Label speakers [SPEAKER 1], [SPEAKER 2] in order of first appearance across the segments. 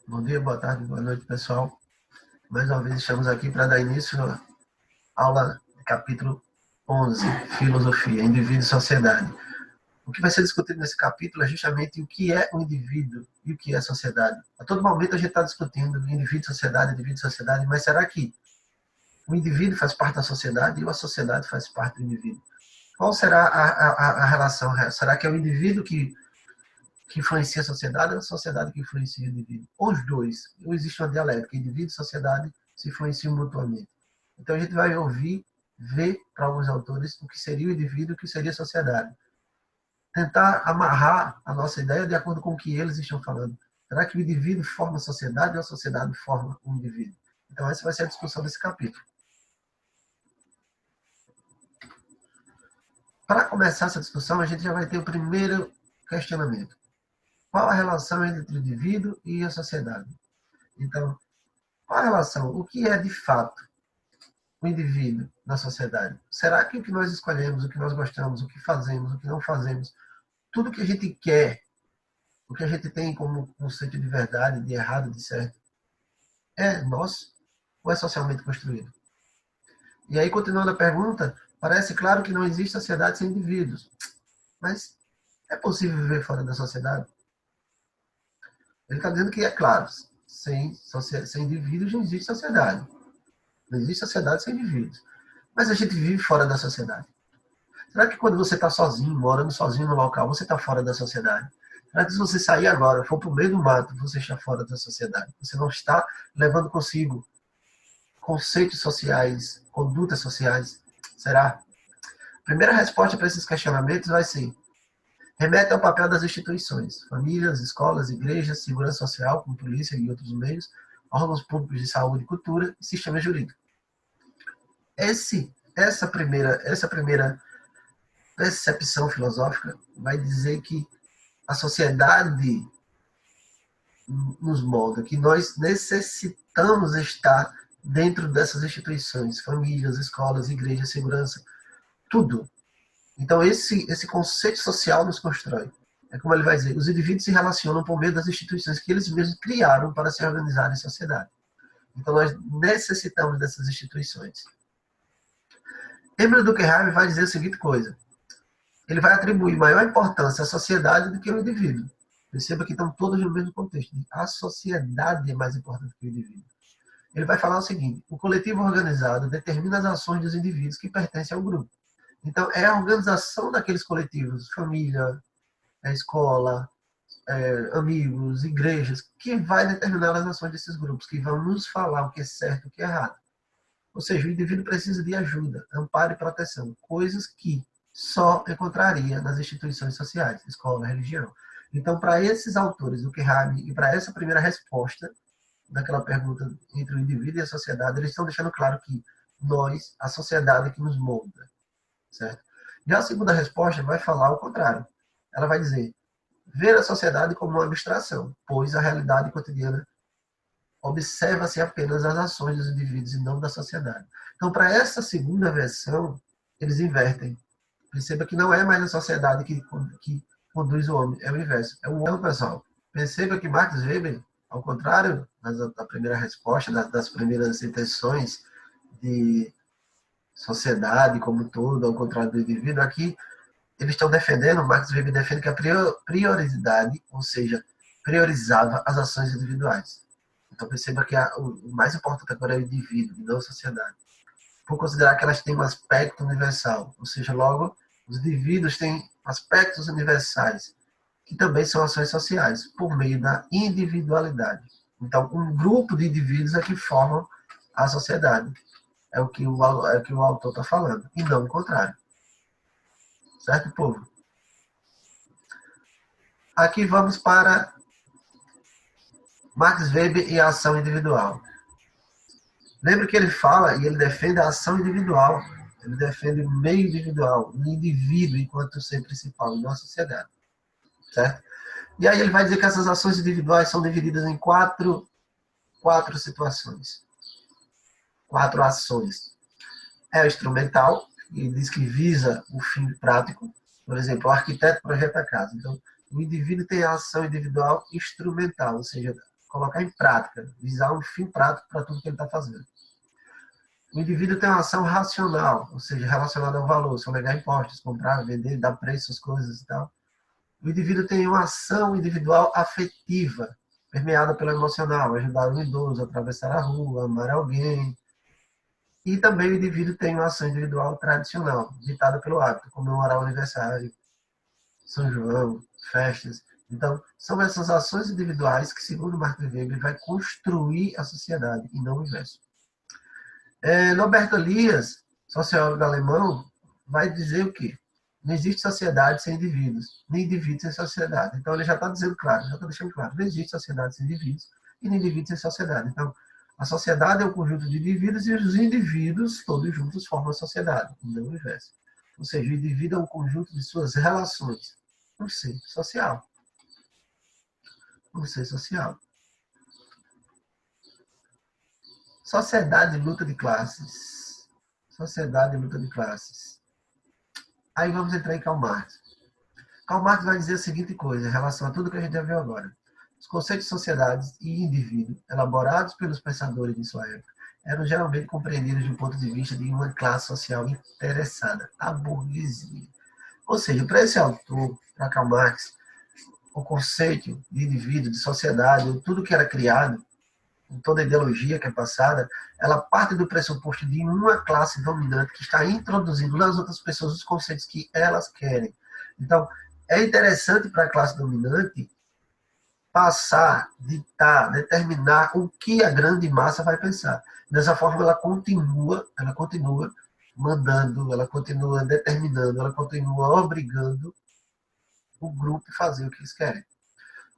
[SPEAKER 1] Bom dia, boa tarde, boa noite, pessoal. Mais uma vez estamos aqui para dar início à aula do capítulo 11, Filosofia, Indivíduo e Sociedade. O que vai ser discutido nesse capítulo é justamente o que é o indivíduo e o que é a sociedade. A todo momento a gente está discutindo indivíduo e sociedade, mas será que o indivíduo faz parte da sociedade ou a sociedade faz parte do indivíduo? Qual será a relação? Será que é o indivíduo que influencia a sociedade ou a sociedade que influencia o indivíduo? Os dois. Ou existe uma dialética, indivíduo e sociedade se influenciam mutuamente. Então a gente vai ouvir, ver para alguns autores o que seria o indivíduo e o que seria a sociedade. Tentar amarrar a nossa ideia de acordo com o que eles estão falando. Será que o indivíduo forma a sociedade ou a sociedade forma o indivíduo? Então essa vai ser a discussão desse capítulo. Para começar essa discussão, a gente já vai ter o primeiro questionamento. Qual a relação entre o indivíduo e a sociedade? Então, qual a relação? O que é de fato o indivíduo na sociedade? Será que o que nós escolhemos, o que nós gostamos, o que fazemos, o que não fazemos, tudo que a gente quer, o que a gente tem como conceito de verdade, de errado, de certo, é nosso ou é socialmente construído? E aí, continuando a pergunta, parece claro que não existe sociedade sem indivíduos. Mas é possível viver fora da sociedade? Ele está dizendo que é claro, sem indivíduos não existe sociedade. Não existe sociedade sem indivíduos. Mas a gente vive fora da sociedade. Será que quando você está sozinho, morando sozinho no local, você está fora da sociedade? Será que se você sair agora, for para o meio do mato, você está fora da sociedade? Você não está levando consigo conceitos sociais, condutas sociais? Será? A primeira resposta para esses questionamentos vai ser: remete ao papel das instituições, famílias, escolas, igrejas, segurança social, como polícia e outros meios, órgãos públicos de saúde e cultura e sistema jurídico. Essa primeira percepção filosófica vai dizer que a sociedade nos molda, que nós necessitamos estar dentro dessas instituições, famílias, escolas, igrejas, segurança, tudo. Então esse conceito social nos constrói. É como ele vai dizer, os indivíduos se relacionam por meio das instituições que eles mesmos criaram para se organizar em sociedade. Então nós necessitamos dessas instituições. Emile Durkheim vai dizer a seguinte coisa: ele vai atribuir maior importância à sociedade do que ao indivíduo. Perceba que estão todos no mesmo contexto. A sociedade é mais importante que o indivíduo. Ele vai falar o seguinte: o coletivo organizado determina as ações dos indivíduos que pertencem ao grupo. Então, é a organização daqueles coletivos, família, escola, amigos, igrejas, que vai determinar as ações desses grupos, que vão nos falar o que é certo e o que é errado. Ou seja, o indivíduo precisa de ajuda, amparo e proteção, coisas que só encontraria nas instituições sociais, escola, religião. Então, para esses autores do Durkheim e para essa primeira resposta daquela pergunta entre o indivíduo e a sociedade, eles estão deixando claro que nós, a sociedade é que nos molda, certo? Já a segunda resposta vai falar o contrário. Ela vai dizer: ver a sociedade como uma abstração, pois a realidade cotidiana observa-se apenas as ações dos indivíduos e não da sociedade. Então, para essa segunda versão, eles invertem. Perceba que não é mais a sociedade que conduz o homem, é o inverso. É o homem, pessoal. Perceba que Max Weber, ao contrário da primeira resposta, das primeiras intenções de sociedade como um todo, ao contrário do indivíduo, aqui eles estão defendendo, Max Weber defende que a prioridade, ou seja, priorizava as ações individuais. Então perceba que o mais importante agora é o indivíduo, e não a sociedade. Por considerar que elas têm um aspecto universal, ou seja, logo, os indivíduos têm aspectos universais, que também são ações sociais, por meio da individualidade. Então, um grupo de indivíduos é que formam a sociedade. É o que o autor está falando, e não o contrário. Certo, povo? Aqui vamos para Max Weber e a ação individual. Lembra que ele fala e ele defende a ação individual. Ele defende o meio individual, o indivíduo enquanto ser principal em nossa sociedade. Certo? E aí ele vai dizer que essas ações individuais são divididas em quatro situações. 4 ações. É o instrumental, e diz que visa o fim prático. Por exemplo, o arquiteto projeta a casa. Então, o indivíduo tem a ação individual instrumental, ou seja, colocar em prática, visar um fim prático para tudo que ele está fazendo. O indivíduo tem uma ação racional, ou seja, relacionada ao valor, sonegar impostos, comprar, vender, dar preço às coisas e tal. O indivíduo tem uma ação individual afetiva, permeada pelo emocional, ajudar um idoso, atravessar a rua, amar alguém. E também o indivíduo tem uma ação individual tradicional, ditada pelo hábito, comemorar o aniversário, São João, festas. Então, são essas ações individuais que, segundo Martin Weber, vai construir a sociedade e não o inverso. Norberto Elias, sociólogo alemão, vai dizer o quê? Não existe sociedade sem indivíduos, nem indivíduos sem sociedade. Então, ele já está dizendo claro, já está deixando claro, não existe sociedade sem indivíduos e nem indivíduos sem sociedade. Então, a sociedade é um conjunto de indivíduos e os indivíduos, todos juntos, formam a sociedade, não o inverso. Ou seja, o indivíduo é um conjunto de suas relações, um ser social. Um ser social. Sociedade e luta de classes. Sociedade e luta de classes. Aí vamos entrar em Karl Marx. Karl Marx vai dizer a seguinte coisa em relação a tudo que a gente já viu agora. Os conceitos de sociedade e indivíduo, elaborados pelos pensadores de sua época, eram geralmente compreendidos do ponto de vista de uma classe social interessada, a burguesia. Ou seja, para esse autor, para Karl Marx, o conceito de indivíduo, de sociedade, tudo que era criado, toda a ideologia que é passada, ela parte do pressuposto de uma classe dominante que está introduzindo nas outras pessoas os conceitos que elas querem. Então, é interessante para a classe dominante passar, ditar, determinar o que a grande massa vai pensar. Dessa forma, ela continua mandando, ela continua determinando, ela continua obrigando o grupo a fazer o que eles querem.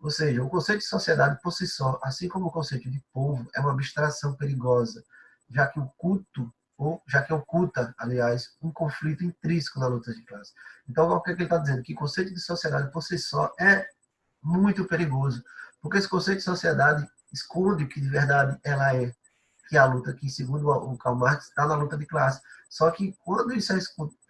[SPEAKER 1] Ou seja, o conceito de sociedade por si só, assim como o conceito de povo, é uma abstração perigosa, já que oculta, aliás, um conflito intrínseco na luta de classe. Então, o que ele está dizendo? Que o conceito de sociedade por si só é muito perigoso, porque esse conceito de sociedade esconde o que de verdade ela é, que é a luta que, segundo o Karl Marx, está na luta de classe. Só que quando isso é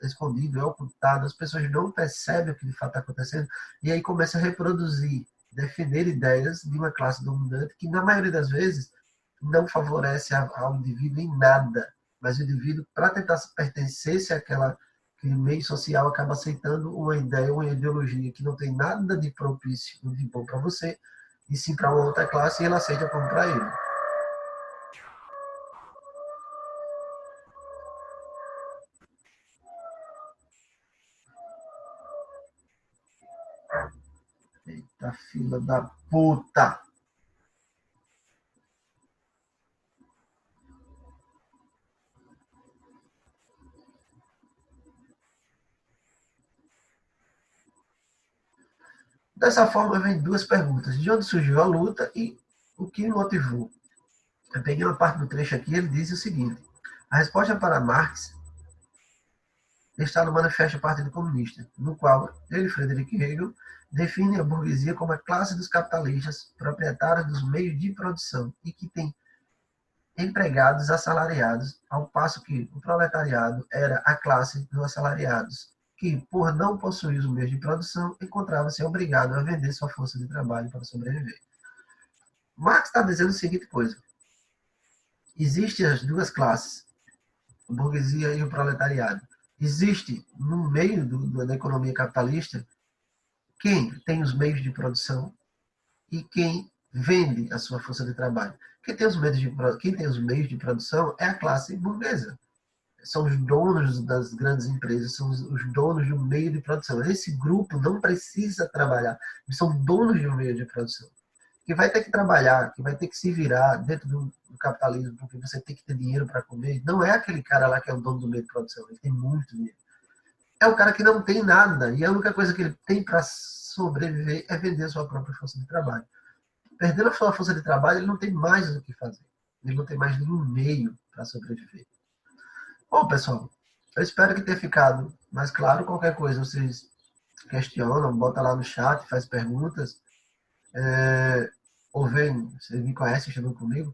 [SPEAKER 1] escondido, é ocultado, as pessoas não percebem o que de fato está acontecendo, e aí começa a reproduzir, defender ideias de uma classe dominante que, na maioria das vezes, não favorece ao indivíduo em nada. Mas o indivíduo, para tentar pertencer-se àquele meio social, acaba aceitando uma ideia, uma ideologia que não tem nada de propício, de bom para você, e sim para uma outra classe, e ele aceita como para ele. Eita, filha da puta! Dessa forma, vem duas perguntas. De onde surgiu a luta e o que motivou? Eu peguei uma parte do trecho aqui, ele diz o seguinte. A resposta para Marx está no Manifesto do Partido Comunista, no qual ele, Friedrich Hegel, define a burguesia como a classe dos capitalistas proprietários dos meios de produção e que tem empregados assalariados, ao passo que o proletariado era a classe dos assalariados, que, por não possuir os meios de produção, encontrava-se obrigado a vender sua força de trabalho para sobreviver. Marx está dizendo a seguinte coisa. Existem as duas classes, a burguesia e o proletariado. Existe, no meio da economia capitalista, quem tem os meios de produção e quem vende a sua força de trabalho. Quem tem os meios de produção é a classe burguesa. São os donos das grandes empresas, são os donos do meio de produção. Esse grupo não precisa trabalhar, eles são donos do meio de produção. Que vai ter que trabalhar, que vai ter que se virar dentro do capitalismo, porque você tem que ter dinheiro para comer, não é aquele cara lá que é o dono do meio de produção, ele tem muito dinheiro. É o cara que não tem nada, e a única coisa que ele tem para sobreviver é vender a sua própria força de trabalho. Perdendo a sua força de trabalho, ele não tem mais o que fazer. Ele não tem mais nenhum meio para sobreviver. Bom, pessoal, eu espero que tenha ficado mais claro. Qualquer coisa vocês questionam, bota lá no chat, faz perguntas. Ou vem, vocês me conhecem, chegam comigo.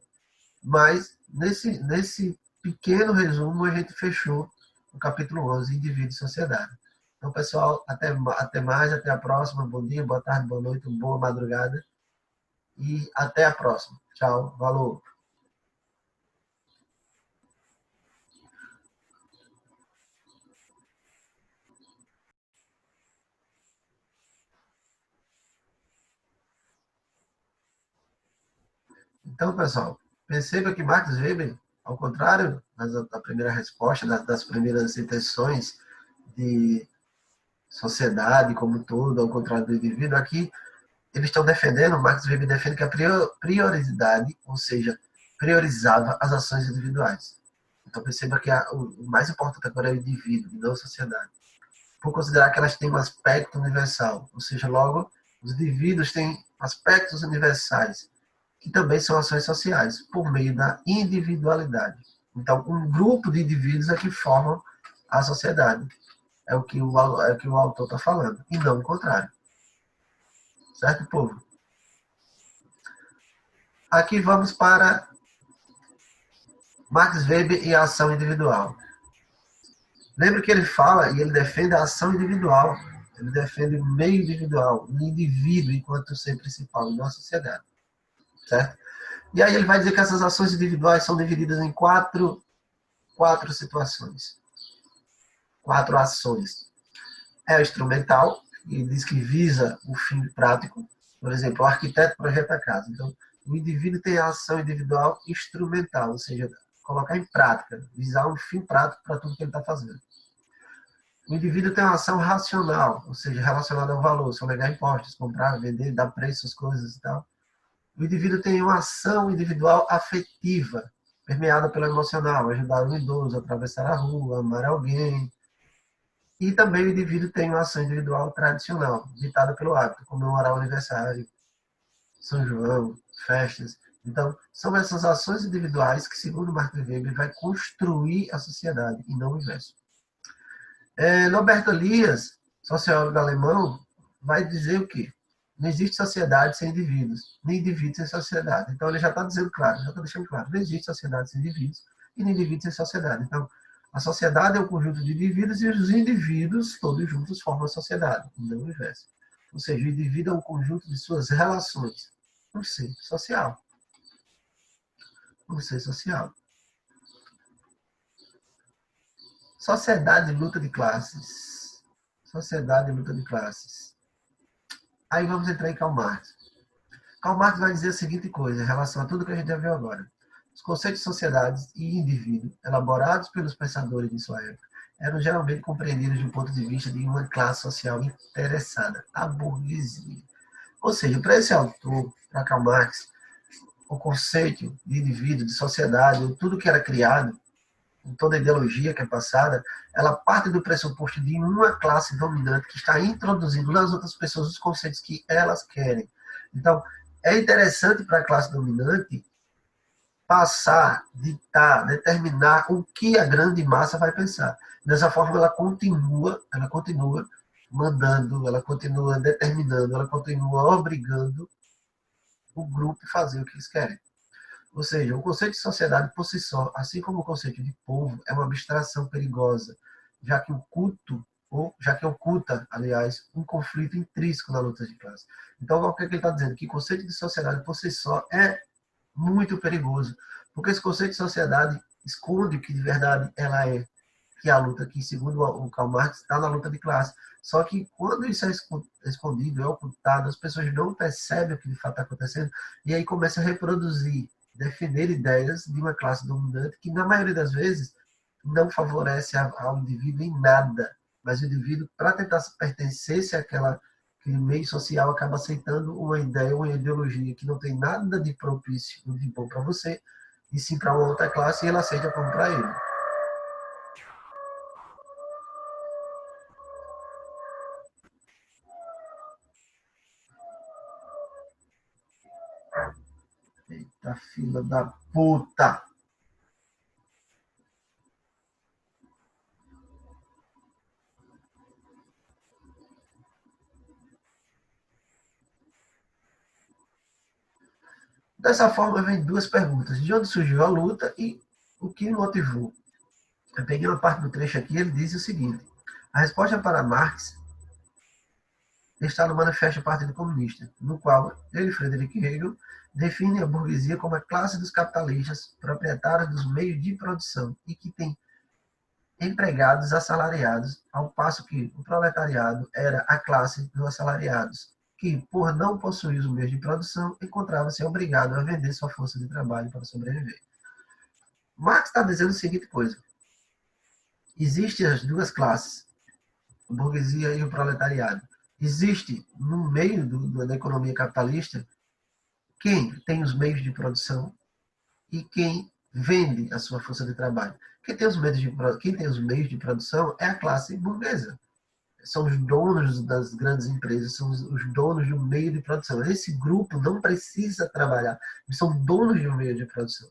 [SPEAKER 1] Mas, nesse pequeno resumo, a gente fechou o capítulo 11, Indivíduo e Sociedade. Então, pessoal, até mais, até a próxima. Bom dia, boa tarde, boa noite, boa madrugada. e até a próxima. Tchau, valeu. Então, pessoal, perceba que Max Weber, ao contrário da primeira resposta, das primeiras intenções de sociedade como um todo, ao contrário do indivíduo, aqui eles estão defendendo, Max Weber defende que a prioridade, ou seja, priorizava as ações individuais. Então perceba que o mais importante agora é o indivíduo, e não a sociedade. Por considerar que elas têm um aspecto universal, ou seja, logo, os indivíduos têm aspectos universais, que também são ações sociais, por meio da individualidade. Então, um grupo de indivíduos é que formam a sociedade. É o que o autor está falando, e não o contrário. Certo, povo? Aqui vamos para Max Weber e a ação individual. Lembra que ele fala e ele defende a ação individual. Ele defende o meio individual, o indivíduo enquanto ser principal na sociedade. Certo? E aí ele vai dizer que essas ações individuais são divididas em quatro situações. Quatro ações. É o instrumental, ele diz que visa o fim prático. Por exemplo, o arquiteto projeta a casa. Então, o indivíduo tem a ação individual instrumental, ou seja, colocar em prática, visar um fim prático para tudo que ele está fazendo. O indivíduo tem uma ação racional, ou seja, relacionada ao valor, sonegar impostos, comprar, vender, dar preço às coisas e tal. O indivíduo tem uma ação individual afetiva, permeada pelo emocional, ajudar um idoso, atravessar a rua, amar alguém. E também o indivíduo tem uma ação individual tradicional, ditada pelo hábito, comemorar o aniversário, São João, festas. Então, são essas ações individuais que, segundo Martin Weber, vai construir a sociedade, e não o inverso. Norberto Elias, sociólogo alemão, vai dizer o quê? Não existe sociedade sem indivíduos, nem indivíduos sem sociedade. Então ele já está dizendo claro, já está deixando claro, não existe sociedade sem indivíduos e nem indivíduos sem sociedade. Então a sociedade é um conjunto de indivíduos e os indivíduos todos juntos formam a sociedade, não o inverso. Ou seja, o indivíduo é um conjunto de suas relações, um ser social, um ser social. Sociedade e luta de classes. Sociedade e luta de classes. Aí vamos entrar em Karl Marx. Karl Marx vai dizer a seguinte coisa em relação a tudo que a gente já viu agora. Os conceitos de sociedade e indivíduo, elaborados pelos pensadores de sua época, eram geralmente compreendidos do ponto de vista de uma classe social interessada, a burguesia. Ou seja, para esse autor, para Karl Marx, o conceito de indivíduo, de sociedade, tudo que era criado, toda a ideologia que é passada, ela parte do pressuposto de uma classe dominante que está introduzindo nas outras pessoas os conceitos que elas querem. Então, é interessante para a classe dominante passar, ditar, determinar o que a grande massa vai pensar. Dessa forma, ela continua mandando, ela continua determinando, ela continua obrigando o grupo a fazer o que eles querem. Ou seja, o conceito de sociedade por si só, assim como o conceito de povo, é uma abstração perigosa, já que oculta, aliás, um conflito intrínseco na luta de classe. Então, o que ele está dizendo? Que o conceito de sociedade por si só é muito perigoso, porque esse conceito de sociedade esconde o que de verdade ela é, que é a luta que, segundo o Karl Marx, está na luta de classe. Só que quando isso é escondido, é ocultado, as pessoas não percebem o que de fato está acontecendo, e aí começa a reproduzir, defender ideias de uma classe dominante que, na maioria das vezes, não favorece ao indivíduo em nada. Mas o indivíduo, para tentar pertencer-se àquele meio social, acaba aceitando uma ideia, uma ideologia que não tem nada de propício, de bom para você, e sim para uma outra classe, e ele aceita como para ele. Eita, filha da puta! Dessa forma, vem duas perguntas. De onde surgiu a luta e o que motivou? Eu peguei uma parte do trecho aqui, ele diz o seguinte. A resposta para Marx está no Manifesto do Partido Comunista, no qual ele, Frederick Hegel, define a burguesia como a classe dos capitalistas proprietários dos meios de produção e que tem empregados assalariados, ao passo que o proletariado era a classe dos assalariados, que, por não possuir os meios de produção, encontrava-se obrigado a vender sua força de trabalho para sobreviver. Marx está dizendo a seguinte coisa: existem as duas classes, a burguesia e o proletariado. Existe, no meio da economia capitalista, quem tem os meios de produção e quem vende a sua força de trabalho. Quem tem os meios de produção é a classe burguesa. São os donos das grandes empresas, são os donos do meio de produção. Esse grupo não precisa trabalhar, eles são donos do meio de produção.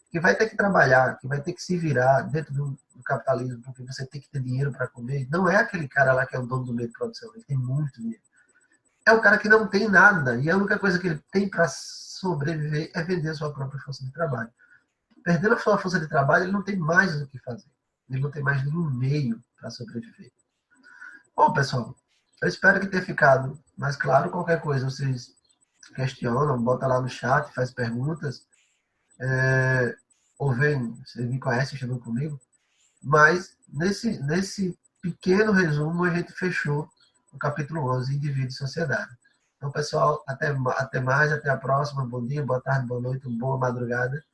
[SPEAKER 1] Que vai ter que trabalhar, que vai ter que se virar dentro do capitalismo, porque você tem que ter dinheiro para comer, não é aquele cara lá que é o dono do meio de produção, ele tem muito dinheiro. É o cara que não tem nada, e a única coisa que ele tem para sobreviver é vender a sua própria força de trabalho. Perdendo a sua força de trabalho, ele não tem mais o que fazer. Ele não tem mais nenhum meio para sobreviver. Bom, pessoal, eu espero que tenha ficado mais claro. Qualquer coisa vocês questionam, bota lá no chat, faz perguntas. Ou vem, vocês me conhecem, estudam comigo. Mas, nesse pequeno resumo, a gente fechou o capítulo 11, Indivíduo e Sociedade. Então, pessoal, até mais, até a próxima. Bom dia, boa tarde, boa noite, boa madrugada.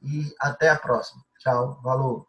[SPEAKER 1] E até a próxima. Tchau, valeu.